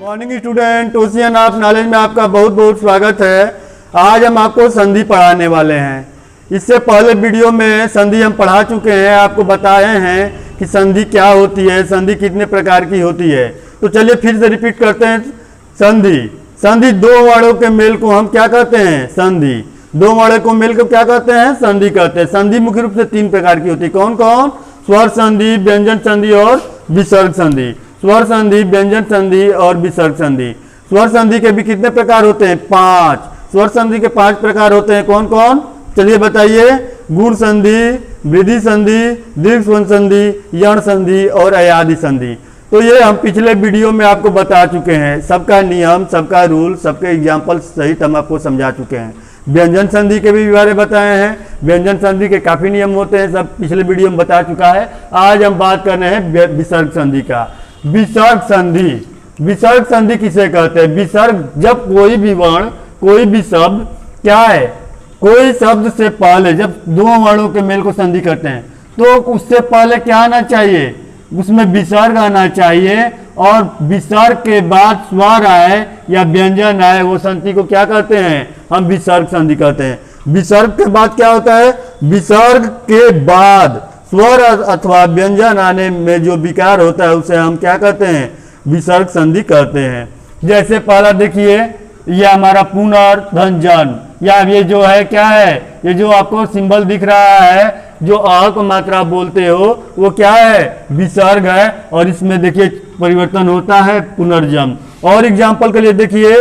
Morning student, ocean of knowledge में आपका बहुत बहुत स्वागत है। आज हम आपको संधि पढ़ाने वाले हैं। इससे पहले वीडियो में संधि हम पढ़ा चुके हैं, आपको बताए हैं कि संधि क्या होती है, संधि कितने प्रकार की होती है। तो चलिए फिर से रिपीट करते हैं। संधि दो वर्णों के मेल को हम क्या कहते हैं? संधि। दो वर्णों को मेल को क्या कहते हैं? संधि कहते हैं। संधि मुख्य रूप से तीन प्रकार की होती है। कौन कौन? स्वर संधि, व्यंजन संधि और विसर्ग संधि। स्वर संधि, व्यंजन संधि और विसर्ग संधि। स्वर संधि के भी कितने प्रकार होते हैं? 5। स्वर संधि के 5 प्रकार होते हैं। कौन कौन? चलिए बताइए। गुण संधि, वृद्धि संधि, दीर्घ स्वर संधि, यण संधि और अयादि संधि। तो ये हम पिछले वीडियो में आपको बता चुके हैं। सबका नियम, सबका रूल, सबके एग्जाम्पल सहित हम आपको समझा चुके हैं। व्यंजन संधि के भी बारे में बताए हैं। व्यंजन संधि के काफी नियम होते हैं, सब पिछले वीडियो में बता चुका है। आज हम बात कर रहे हैं विसर्ग संधि का। विसर्ग संधि। विसर्ग संधि किसे कहते हैं? विसर्ग जब कोई भी वर्ण, कोई भी शब्द क्या है, कोई शब्द से पहले जब दो वर्णों के मेल को संधि करते हैं तो उससे पहले क्या आना चाहिए? उसमें विसर्ग आना चाहिए, और विसर्ग के बाद स्वर आए या व्यंजन आए, वो संधि को क्या कहते हैं? हम विसर्ग संधि कहते हैं। विसर्ग के बाद क्या होता है? विसर्ग के बाद स्वर अथवा व्यंजन आने में जो विकार होता है उसे हम क्या कहते हैं? विसर्ग संधि कहते हैं। जैसे पहला देखिए, ये हमारा पुनर्धन, या ये जो है क्या है, ये जो आपको सिंबल दिख रहा है, जो अ को मात्रा बोलते हो, वो क्या है? विसर्ग है। और इसमें देखिए परिवर्तन होता है पुनर्जन्म। और एग्जाम्पल के लिए देखिए,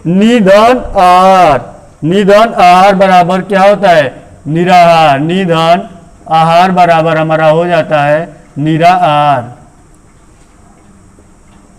निधन आहार। निधन आहार बराबर क्या होता है? निराहार। निधन आहार बराबर हमारा हो जाता है निराहार।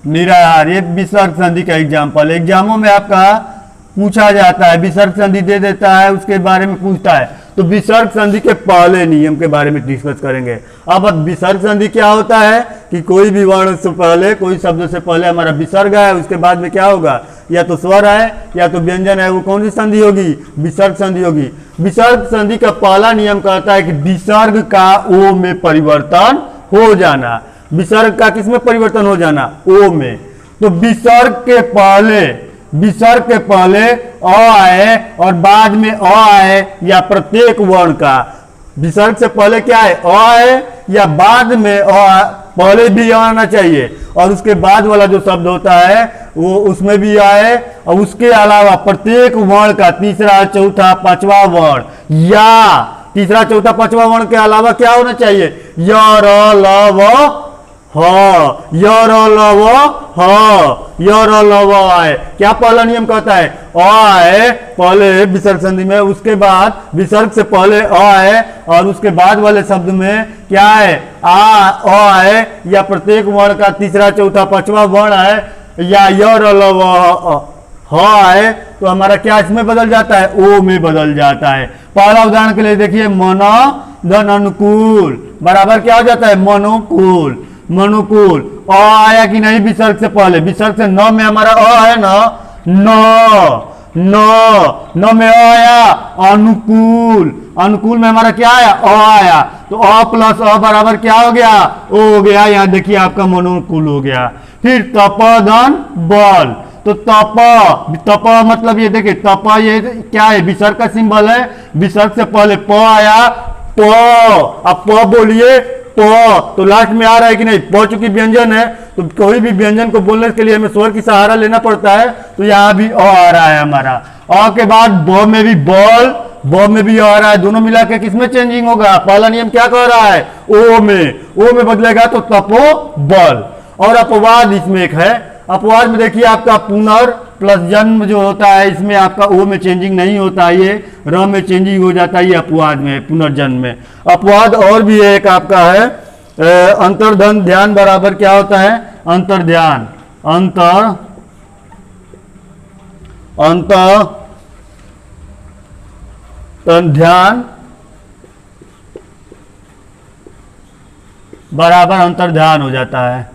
निराहार, ये विसर्ग संधि का एग्जाम्पल। एग्जामों में आपका पूछा जाता है, विसर्ग संधि दे देता है, उसके बारे में पूछता है, तो विसर्ग संधि के पहले नियम के बारे में डिस्कस करेंगे। अब विसर्ग संधि क्या होता है कि कोई भी वर्ण से पहले, कोई शब्द से पहले हमारा विसर्ग है, उसके बाद में क्या होगा? या तो स्वर है या तो व्यंजन है, वो कौन सी संधि होगी? विसर्ग संधि होगी। विसर्ग संधि का पहला नियम कहता है कि विसर्ग का ओ में परिवर्तन हो जाना। विसर्ग का किसमें परिवर्तन हो जाना? ओ में। तो विसर्ग के पहले अ आए और बाद में अ आए, या प्रत्येक वर्ण का विसर्ग से पहले क्या है? अ आए या बाद में अ, पहले भी आना चाहिए, और उसके बाद वाला जो शब्द होता है वो उसमें भी आए, और उसके अलावा प्रत्येक वर्ण का तीसरा, चौथा, पांचवा वर्ण, या तीसरा, चौथा, पांचवा वर्ण के अलावा क्या होना चाहिए? य, र, ल, व, ह। य, र, ल, व, ह। य, र, ल, व आए। क्या पहला नियम कहता है? अ आए पहले विसर्ग संधि में, उसके बाद विसर्ग से पहले अ आए, और उसके बाद वाले शब्द में क्या है? अ आए, या प्रत्येक वर्ण का तीसरा, चौथा, पांचवा वर्ण आए, या य, र, ल, व, ह आए, तो हमारा क्या इसमें बदल जाता है? ओ में बदल जाता है। पहला उदाहरण के लिए देखिए, मनो धन अनुकूल बराबर क्या हो जाता है? मनोकूल। मनोकूल। अ आया कि नहीं विसर्ग से पहले? विसर्ग से न में हमारा अ है ना, न में अ आया, अनुकूल। अनुकूल में हमारा क्या आया? अ आया, तो अ प्लस अ बराबर क्या हो गया? ओ हो गया। यहाँ देखिए आपका मनोकूल हो गया। फिर तपधन बल, तो तप मतलब ये देखिए, तप ये क्या है? विसर्ग का सिंबल है। विसर्ग से पहले प आया, प, अब प बोलिए, प, तो लास्ट में आ रहा है कि नहीं? प चूंकि व्यंजन है, तो कोई भी व्यंजन को बोलने के लिए हमें स्वर की सहारा लेना पड़ता है, तो यहाँ भी अ आ रहा है हमारा। अ के बाद ब में भी बल, ब में भी आ रहा है। दोनों मिला के किसमें चेंजिंग होगा? पहला नियम क्या कह रहा है? ओ में बदलेगा तो तपो बल। और अपवाद इसमें एक है। अपवाद में देखिए आपका पुनर प्लस जन्म जो होता है, इसमें आपका ओ में चेंजिंग नहीं होता है, ये र में चेंजिंग हो जाता है, ये अपवाद में, पुनर्जन्म में। अपवाद और भी एक आपका है, अंतर्धन ध्यान बराबर क्या होता है? अंतर्ध्यान। ध्यान बराबर अंतर्ध्यान हो जाता है।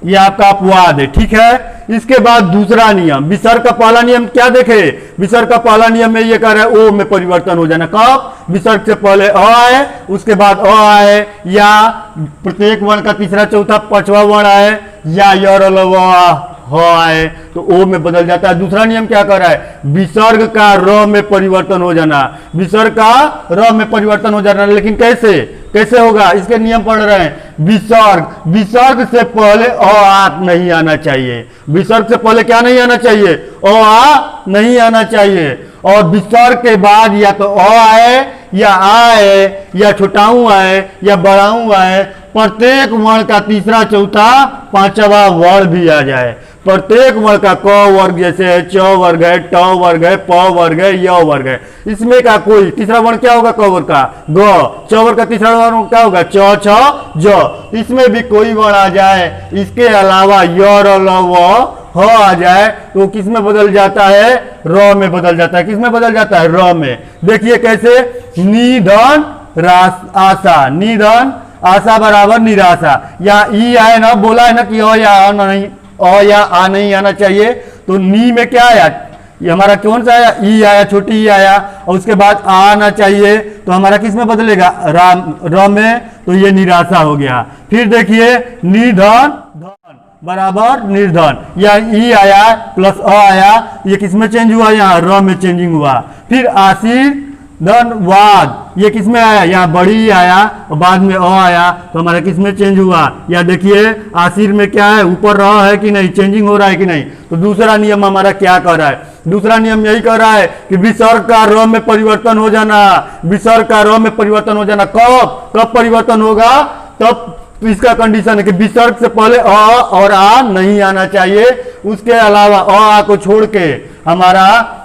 ये आपका अपवाद है, ठीक है। इसके बाद दूसरा नियम, विसर्ग का पहला नियम क्या देखे, विसर्ग का पहला नियम में ये कह रहा है ओ में परिवर्तन हो जाना। कब, विसर्ग से पहले अ आए, उसके बाद अ आए, या प्रत्येक वर्ण का तीसरा चौथा पांचवा वर्ण आए, या य र ल व ह आए तो ओ में बदल जाता है। दूसरा नियम क्या कर रहा है, विसर्ग का र में परिवर्तन हो जाना, विसर्ग का र में परिवर्तन हो जाना। लेकिन कैसे, कैसे होगा, इसके नियम पढ़ रहे हैं। विसर्ग, विसर्ग से पहले अ आ नहीं आना चाहिए, विसर्ग से पहले क्या नहीं आना चाहिए, अ आ नहीं आना चाहिए। और विसर्ग के बाद या तो अ आए या आ आए या छोटाऊ आए या बड़ाऊ आए, प्रत्येक वर्ण का तीसरा चौथा पांचवा वर्ण भी आ जाए। प्रत्येक वर्ण का क वर्ग जैसे है, च वर्ग है, ट वर्ग है, प वर्ग है, य वर्ग है, इसमें का कोई तीसरा वर्ण क्या होगा, क वर्ग का ग, च वर्ग का तीसरा वर्ण क्या होगा, च छ ज, इसमें भी कोई वर्ण आ जाए, इसके अलावा य र ल व ह आ जाए तो किस में बदल जाता है, र में बदल जाता है। किस में बदल जाता है, र में। देखिए कैसे, निधन आशा, निधन आशा बराबर निराशा। या ई आए ना, बोला है ना कि अ या आ नहीं, अ या आ नहीं आना चाहिए, तो नी में क्या आया, ये हमारा कौन सा आया, ई आया, छोटी ई आया, और उसके बाद आ आना चाहिए तो हमारा किस में बदलेगा, र में, तो ये निराशा हो गया। फिर देखिए निधन बराबर निर्धन, या ई आया प्लस अ आया, ये किस में चेंज हुआ, यहाँ र में चेंजिंग हुआ। फिर आशीर्वाद, ये किस में आया, यहाँ बड़ी ई आया और बाद में अ आया तो हमारा किस में चेंज हुआ, या देखिए आशीर में क्या है, ऊपर र है कि नहीं, चेंजिंग हो रहा है कि नहीं। तो दूसरा नियम हमारा क्या कर रहा है, दूसरा नियम यही कर रहा है कि विसर्ग का र में परिवर्तन हो जाना, विसर्ग का र में परिवर्तन हो जाना। कब, कब परिवर्तन होगा, तब तो इसका कंडीशन है कि विसर्ग से पहले अ और आ नहीं आना चाहिए, उसके अलावा अ आ को छोड़ के हमारा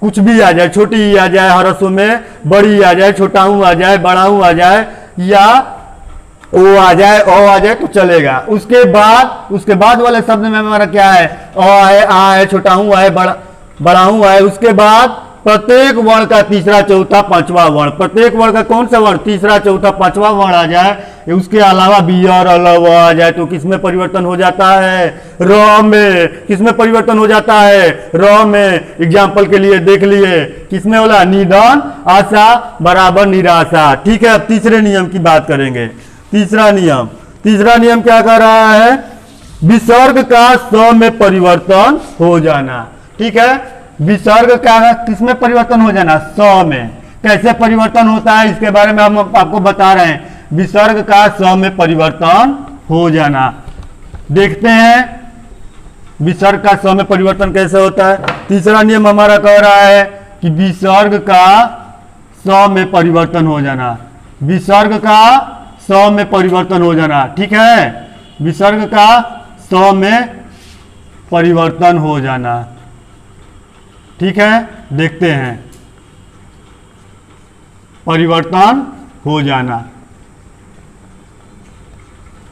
कुछ भी आ जाए, छोटी ई आ जाए हरसों में, बड़ी आ जाए, छोटाऊ आ जाए, बड़ाऊ आ जाए, या ओ आ जाए, ओ आ जाए तो चलेगा। उसके बाद वाले शब्द में हमारा क्या है, अ आए, आ आए, छोटाऊ आए, बड़ाऊ आए, उसके बाद प्रत्येक वर्ण का तीसरा चौथा पांचवा वर्ण, प्रत्येक वर्ण का कौन सा वर्ण, तीसरा चौथा पांचवा वर्ण आ जाए, उसके अलावा बी और अल व आ जाए तो किसमें परिवर्तन हो जाता है, र में। किसमें परिवर्तन हो जाता है, र में। एग्जाम्पल के लिए देख लिए, किसमें बोला, निधन आशा बराबर निराशा। ठीक है, अब तीसरे नियम की बात करेंगे। तीसरा नियम, तीसरा नियम क्या कर रहा है, विसर्ग का स में परिवर्तन हो जाना। ठीक है, विसर्ग का किसमें परिवर्तन हो जाना, स में। कैसे परिवर्तन होता है इसके बारे में हम आपको बता रहे हैं, विसर्ग का स में परिवर्तन हो जाना। देखते हैं विसर्ग का स में परिवर्तन कैसे होता है। तीसरा नियम हमारा कह रहा है कि विसर्ग का स में परिवर्तन हो जाना, विसर्ग का स में परिवर्तन हो जाना। ठीक है, विसर्ग का स में परिवर्तन हो जाना। ठीक है, देखते हैं, परिवर्तन हो जाना।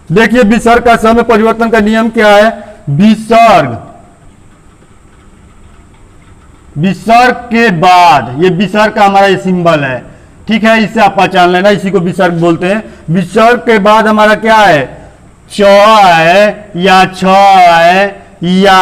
देखिए विसर्ग का स में परिवर्तन का नियम क्या है, विसर्ग, विसर्ग के बाद, ये विसर्ग का हमारा ये सिंबल है। ठीक है, इससे आप पहचान लेना, इसी को विसर्ग बोलते हैं। विसर्ग के बाद हमारा क्या है, च है या छ है या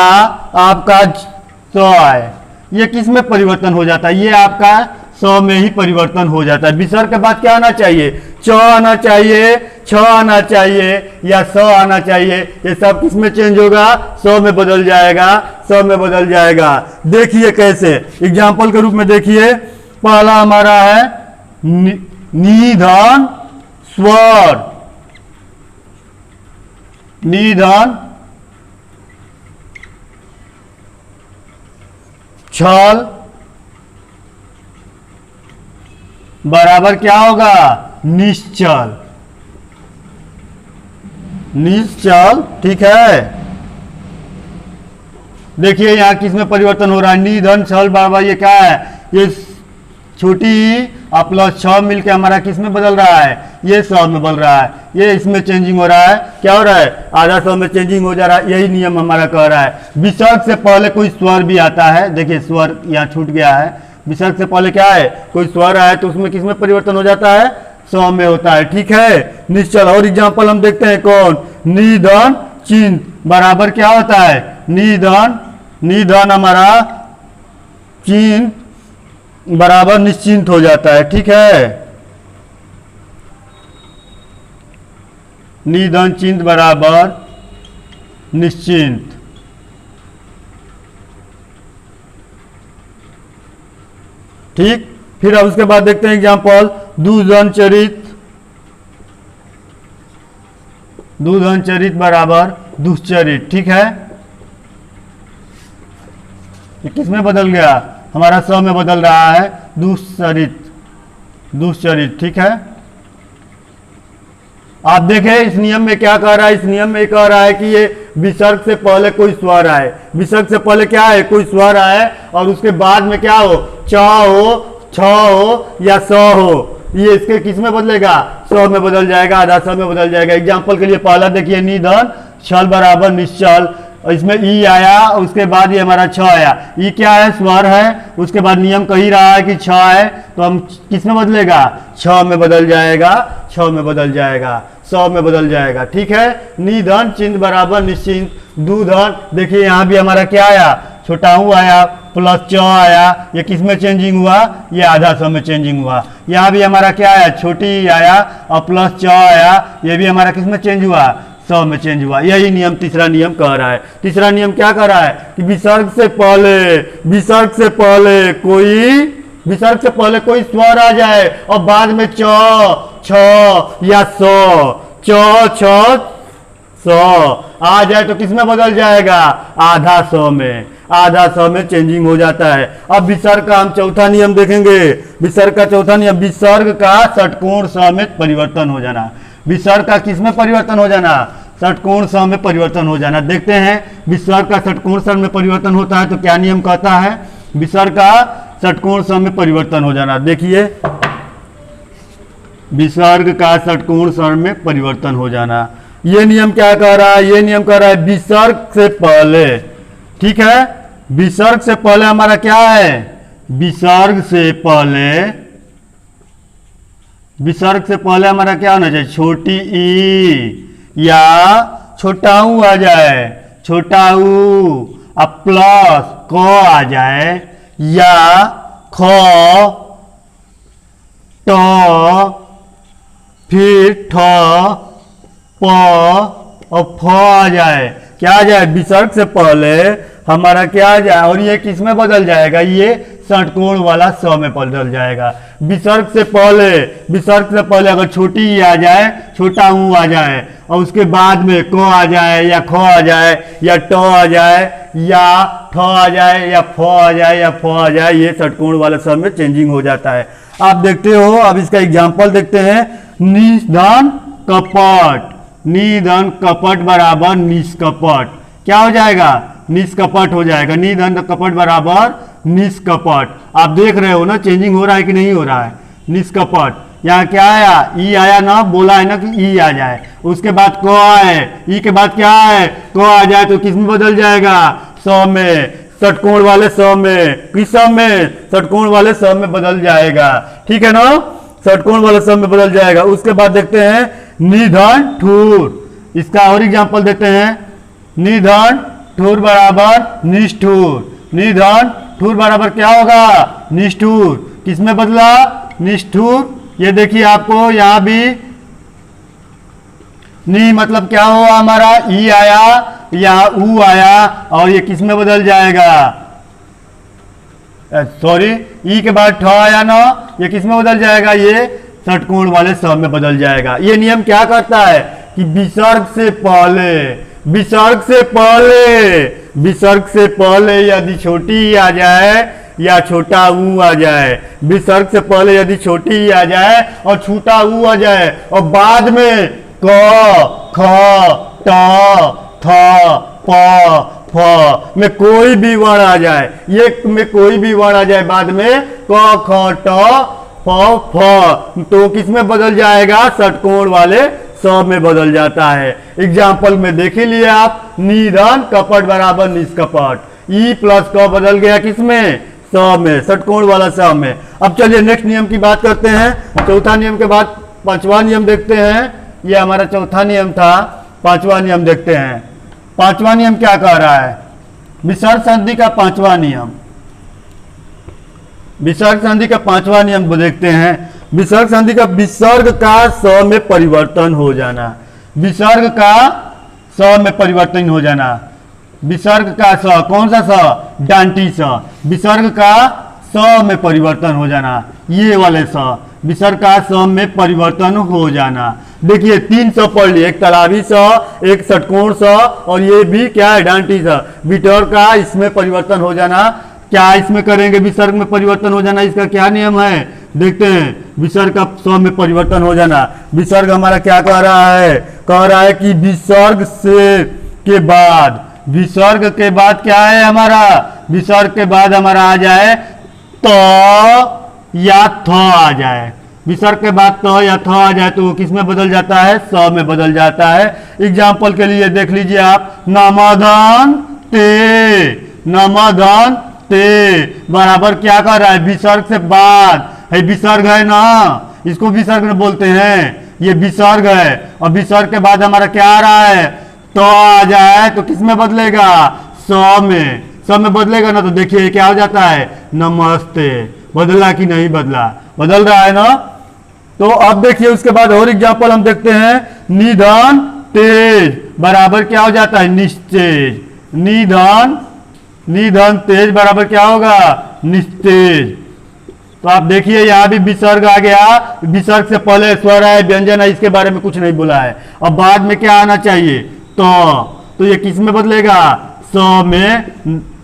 आपका स है, ये किस में परिवर्तन हो जाता है, ये आपका स में ही परिवर्तन हो जाता है। विसर्ग के बाद क्या आना चाहिए, च आना चाहिए, छ आना चाहिए या स आना चाहिए, ये सब किस में चेंज होगा, स में बदल जाएगा, स में बदल जाएगा। देखिए कैसे, एग्जाम्पल के रूप में देखिए, पहला हमारा है निधन स्वर, निधन छल बराबर क्या होगा, निश्चल, निश्चल। ठीक है, देखिए यहाँ किस में परिवर्तन हो रहा है, निधन छल बराबर ये क्या है, ये छोटी प्लस छ मिलके हमारा किस में बदल रहा है, ये स में बदल रहा है, ये इसमें चेंजिंग हो रहा है। क्या हो रहा है, आधा स में चेंजिंग हो जा रहा है। यही नियम हमारा कह रहा है। विसर्ग से पहले कोई स्वर भी आता है, देखिए स्वर यहाँ छूट गया है, विसर्ग से पहले क्या है, कोई स्वर आया तो उसमें किस में परिवर्तन हो जाता है, स में होता है। ठीक है, निश्चल। और एग्जाम्पल हम देखते हैं कौन, निधन चिंत बराबर क्या होता है, निधन, निधन हमारा चिंत बराबर निश्चिंत हो जाता है। ठीक है, निधन चिंत बराबर निश्चिंत। ठीक, फिर अब उसके बाद देखते हैं एग्जाम्पल, दुधन चरित, दुधन चरित बराबर दुश्चरित। ठीक है, ये किस में बदल गया, हमारा स में बदल रहा है, दुश्चरित, दुश्चरित। ठीक है, आप देखें इस नियम में क्या कह रहा है, इस नियम में कह रहा है कि ये विसर्ग से पहले कोई स्वर आए, विसर्ग से पहले क्या है, कोई स्वर आए और उसके बाद में क्या हो, च हो, छ हो या स हो, ये इसके किस में बदलेगा, स में बदल जाएगा, आधा स में बदल जाएगा। एग्जाम्पल के लिए पहला देखिए, निधन छल बराबर निश्चल, इसमें ई आया, उसके बाद ये हमारा छ आया, ई क्या है, स्वर है, उसके बाद नियम कही रहा है कि छ है, तो हम किस में बदलेगा, छ में बदल जाएगा, छ में बदल जाएगा, स में बदल जाएगा। ठीक है, निधन चिंत बराबर निश्चिंत, दुधन, देखिए यहाँ भी हमारा क्या आया, छोटा हूँ आया प्लस च आया, ये किस में चेंजिंग हुआ, ये आधा स में चेंजिंग हुआ। यहाँ भी हमारा क्या आया, छोटी आया और प्लस च आया, ये भी हमारा किस में चेंज हुआ, स में चेंज हुआ। यही नियम तीसरा नियम कह रहा है। तीसरा नियम क्या कह रहा है कि विसर्ग से पहले, विसर्ग से पहले कोई, विसर्ग से पहले कोई स्वर आ जाए और बाद में च, छ या स, च छ स आ जाए तो किस में बदल जाएगा, आधा स में, आधा स में चेंजिंग हो जाता है। अब विसर्ग का हम चौथा नियम देखेंगे, विसर्ग का चौथा नियम, विसर्ग का षटकोण स में परिवर्तन हो जाना, विसर्ग का किस में परिवर्तन हो जाना, षटकोण स में परिवर्तन हो जाना। देखते हैं विसर्ग का षटकोण स में परिवर्तन होता है तो क्या नियम कहता है, विसर्ग का षटकोण स में परिवर्तन हो जाना। देखिए विसर्ग का षटकोण स में परिवर्तन हो जाना, ये नियम क्या कह रहा है, ये नियम कह रहा है विसर्ग से पहले। ठीक है, विसर्ग से पहले हमारा क्या है, विसर्ग से पहले, विसर्ग से पहले हमारा क्या होना चाहिए, छोटी ई या छोटा ऊ आ जाए, छोटा ऊ अब प्लस क आ जाए या ख ट फिर ठ प और फ आ जाए, क्या आ जाए, विसर्ग से पहले हमारा क्या आ जाए, और ये किस में बदल जाएगा, ये षटकोण वाला स में बदल जाएगा। विसर्ग से पहले, विसर्ग से पहले अगर छोटी ई आ जाए, छोटा ऊ आ जाए और उसके बाद में क आ जाए या ख आ जाए या ट आ जाए या ठ आ जाए या फ आ जाए या फ आ जाए, ये षटकोण वाला स में चेंजिंग हो जाता है। आप देखते हो, अब इसका एग्जाम्पल देखते हैं, निधन कपट, निधन कपट बराबर निष्कपट, क्या हो जाएगा, निष्कपट हो जाएगा, निधन कपट बराबर निष्कपट। आप देख रहे हो ना चेंजिंग हो रहा है कि नहीं हो रहा है, निष्कपट। यहाँ क्या आया, ई आया ना, बोला है ना कि ई आ जाए, उसके बाद क आए, ई के बाद क्या है, क आ जाए तो किस में बदल जाएगा, स में, षटकोण वाले स में, किस स में, षटकोण वाले स में बदल जाएगा। ठीक है ना, षटकोण वाले स में बदल जाएगा। उसके बाद देखते हैं निधन ठूर, इसका और एग्जाम्पल देते हैं, निधन ठूर बराबर निष्ठुर, निधन ठूर बराबर क्या होगा, निष्ठुर, किसमें बदला, निष्ठुर। ये देखिए आपको यहाँ भी नी मतलब क्या हुआ, हमारा ई आया या ऊ आया और ये किसमें बदल जाएगा, सॉरी ई के बाद ठ आया ना, ये किसमें बदल जाएगा, ये षटकोण वाले स में बदल जाएगा। ये नियम क्या करता है कि विसर्ग से पहले, विसर्ग से पहले, विसर्ग से पहले यदि छोटी ई आ जाए या छोटा ऊ आ जाए, विसर्ग से पहले यदि छोटी ई आ जाए और छोटा ऊ आ जाए और बाद में क ख ट थ प फ में कोई भी वर्ण आ जाए, ये में कोई भी वर्ण आ जाए बाद में क ख ट फ फ, तो किसमें बदल जाएगा, षटकोण वाले स में बदल जाता है। एग्जाम्पल में देख ही लिए आप, निधन कपट बराबर निष्कपट, ई प्लस क बदल गया किसमें, स में, षटकोण वाला स में। अब चलिए नेक्स्ट नियम की बात करते हैं। चौथा नियम के बाद पांचवा नियम देखते हैं, ये हमारा चौथा नियम था, पांचवा नियम देखते हैं। पांचवा नियम क्या कह रहा है? विसर्ग संधि का पांचवा नियम, विसर्ग संधि का पांचवा नियम को देखते हैं। विसर्ग संधि का विसर्ग का स में परिवर्तन हो जाना, विसर्ग का स में परिवर्तन हो जाना, विसर्ग का स, कौन सा स? डांटी स, विसर्ग का स में परिवर्तन हो जाना, ये वाले स, विसर्ग का स में परिवर्तन हो जाना। देखिए 3 स पढ़ लिए, एक तालाबी स, एक षटकोण स, और ये भी क्या है? डांटी स। विसर्ग का इसमें परिवर्तन हो जाना, क्या इसमें करेंगे? विसर्ग में परिवर्तन हो जाना, इसका क्या नियम है? देखते हैं। विसर्ग का स में परिवर्तन हो जाना, विसर्ग हमारा क्या कह रहा है? कह रहा है कि विसर्ग से के बाद, विसर्ग के बाद क्या है हमारा? विसर्ग के बाद हमारा आ जाए तो या थ आ जाए, विसर्ग के बाद तो या थ आ जाए तो वो किस में बदल जाता है? स में बदल जाता है। एग्जाम्पल के लिए देख लीजिए आप, नमदन ते, नमदन ते बराबर क्या कर रहा है? विसर्ग से बाद है, विसर्ग है ना, इसको विसर्ग बोलते हैं, ये विसर्ग है, और विसर्ग के बाद हमारा क्या आ रहा है? तो आ जाए तो किस में बदलेगा? स में, स में बदलेगा ना, तो देखिए क्या हो जाता है? नमस्ते। बदला कि नहीं बदला? बदल रहा है ना। तो अब देखिए उसके बाद और एग्जाम्पल हम देखते हैं। निधन तेज बराबर क्या हो जाता है? निस्तेज, निधन, निधन तेज बराबर क्या होगा? निस्तेज। तो आप देखिए यहाँ भी विसर्ग आ गया, विसर्ग से पहले स्वर है, व्यंजन है, इसके बारे में कुछ नहीं बोला है। अब बाद में क्या आना चाहिए? तो ये किस में बदलेगा? स में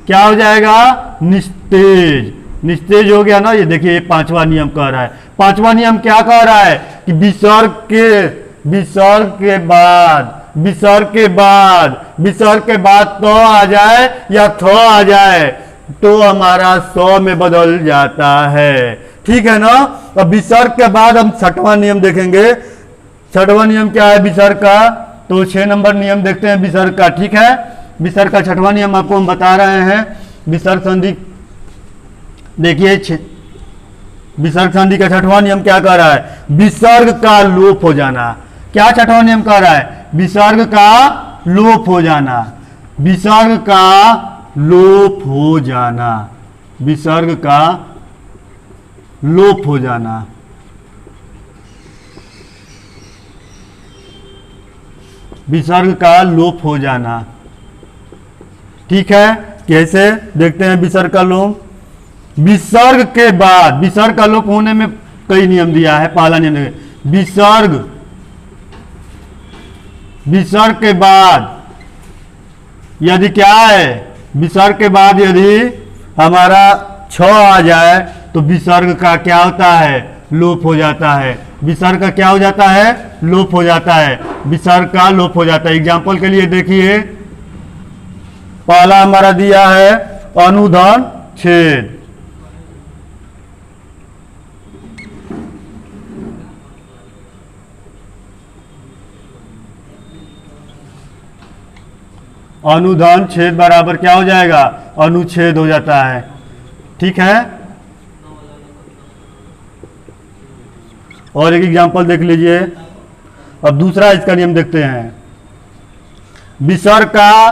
क्या हो जाएगा? निस्तेज, निस्तेज हो गया ना। ये देखिए पांचवा नियम कह रहा है। पांचवा नियम क्या कह रहा है? कि विसर्ग के बाद, विसर्ग के बाद, विसर्ग के बाद तो आ जाए या थ आ जाए तो हमारा स में बदल जाता है, ठीक है ना। अब विसर्ग के बाद हम छठवां नियम देखेंगे। छठवां नियम क्या है विसर्ग का? तो 6 नंबर नियम देखते हैं विसर्ग का, ठीक है। विसर्ग का छठवां नियम आपको हम बता रहे हैं। विसर्ग संधि देखिए, विसर्ग संधि का छठवां नियम क्या कह रहा है? विसर्ग का लोप हो जाना। क्या छठवां नियम कह रहा है? विसर्ग का लोप हो जाना, विसर्ग का लोप हो जाना, विसर्ग का लोप हो जाना। विसर्ग का लोप हो जाना, ठीक है। कैसे देखते हैं विसर्ग का लोप? विसर्ग के बाद, विसर्ग का लोप होने में कई नियम दिया है। पहला नियम विसर्ग, विसर्ग के बाद यदि क्या है? विसर्ग के बाद यदि हमारा छ आ जाए तो विसर्ग का क्या होता है? लोप हो जाता है। विसर्ग का क्या हो जाता है? लोप हो जाता है, विसर्ग का लोप हो जाता है। एग्जाम्पल के लिए देखिए, पहला हमारा दिया है अनुधन छेद, अनुधन छेद बराबर क्या हो जाएगा? अनुच्छेद हो जाता है, ठीक है। और एक एग्जांपल देख लीजिए। अब दूसरा इसका नियम देखते हैं। विसर्ग का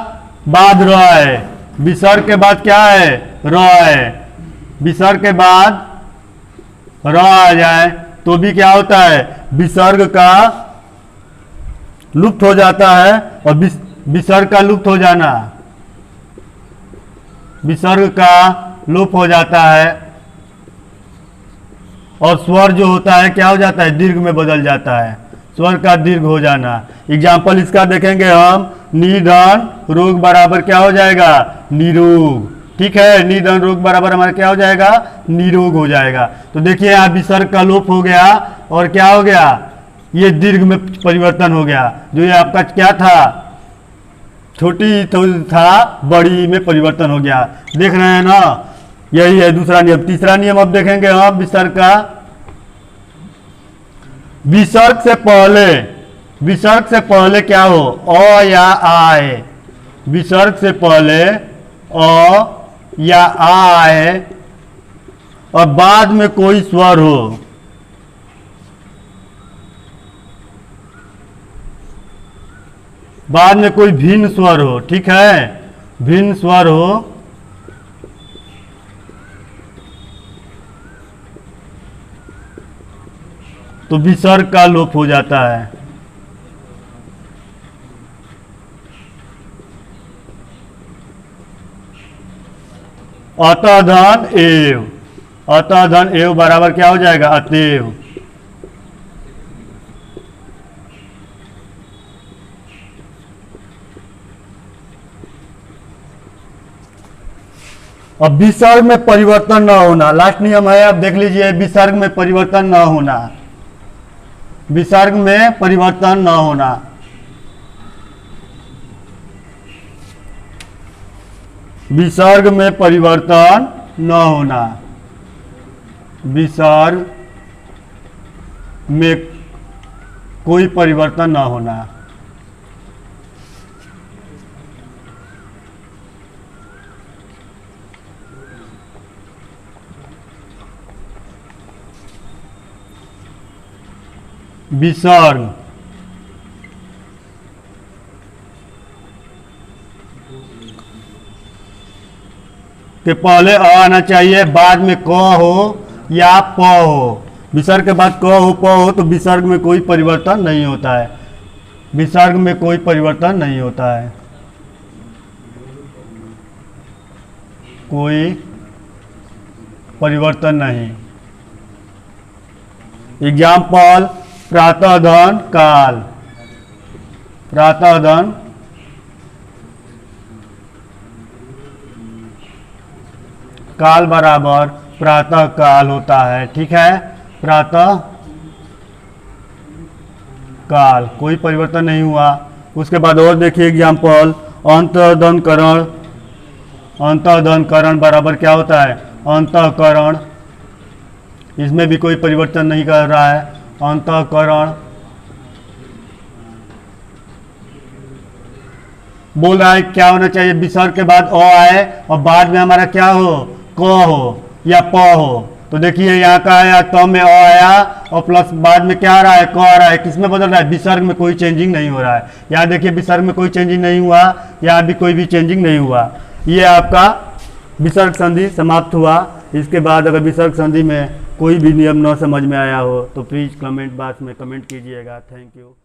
बाद र है, विसर्ग के बाद क्या है? र है, विसर्ग के बाद र आ जाए तो भी क्या होता है? विसर्ग का लुप्त हो जाता है। और विसर्ग का लुप्त हो जाना, विसर्ग का लुप्त हो जाता है, और स्वर जो होता है क्या हो जाता है? दीर्घ में बदल जाता है, स्वर का दीर्घ हो जाना। एग्जाम्पल इसका देखेंगे हम। निधन रोग बराबर क्या हो जाएगा? निरोग, ठीक है। निधन रोग बराबर हमारा क्या हो जाएगा? निरोग हो जाएगा। तो देखिए यहाँ विसर्ग का लोप हो गया और क्या हो गया? ये दीर्घ में परिवर्तन हो गया। जो ये आपका क्या था? छोटी था, बड़ी में परिवर्तन हो गया। देख रहे हैं ना, यही है दूसरा नियम। तीसरा नियम अब देखेंगे हम विसर्ग का। विसर्ग से पहले, विसर्ग से पहले क्या हो? अ या आ है, विसर्ग से पहले अ या आ है और बाद में कोई स्वर हो, बाद में कोई भिन्न स्वर हो, ठीक है, भिन्न स्वर हो तो विसर्ग का लोप हो जाता है। अतः धन एव, अतः धन एव बराबर क्या हो जाएगा, अतएव। अब विसर्ग में परिवर्तन न होना, लास्ट नियम है, आप देख लीजिए, विसर्ग में परिवर्तन न होना, विसर्ग में परिवर्तन न होना। विसर्ग में परिवर्तन न होना, विसर्ग में कोई परिवर्तन न होना। विसर्ग के पहले अ आना चाहिए, बाद में क हो या प हो। विसर्ग के बाद क हो प हो तो विसर्ग में कोई परिवर्तन नहीं होता है, विसर्ग में कोई परिवर्तन नहीं होता है, कोई परिवर्तन नहीं। एग्जाम्पल, प्रातः धन काल, प्रातः धन काल बराबर प्रातः काल होता है, ठीक है, प्रातः काल, कोई परिवर्तन नहीं हुआ। उसके बाद और देखिए एग्जाम्पल, अंतःधन करण, अंतःधन करण बराबर क्या होता है, अंतःकरण, इसमें भी कोई परिवर्तन नहीं कर रहा है, अंतःकरण। बोल रहा है क्या होना चाहिए, विसर्ग के बाद अ आए और बाद में हमारा क्या हो, क हो या प हो। तो देखिए यहाँ का आया, त में अ आया और प्लस बाद में क्या आ रहा है, क आ रहा है, किसमें बदल रहा है, विसर्ग में कोई चेंजिंग नहीं हो रहा है। यहाँ देखिए विसर्ग में कोई चेंजिंग नहीं हुआ, यहाँ भी कोई भी चेंजिंग नहीं हुआ। ये आपका विसर्ग संधि समाप्त हुआ। इसके बाद अगर विसर्ग संधि में कोई भी नियम न समझ में आया हो तो प्लीज़ कमेंट बॉक्स में कमेंट कीजिएगा। Thank you.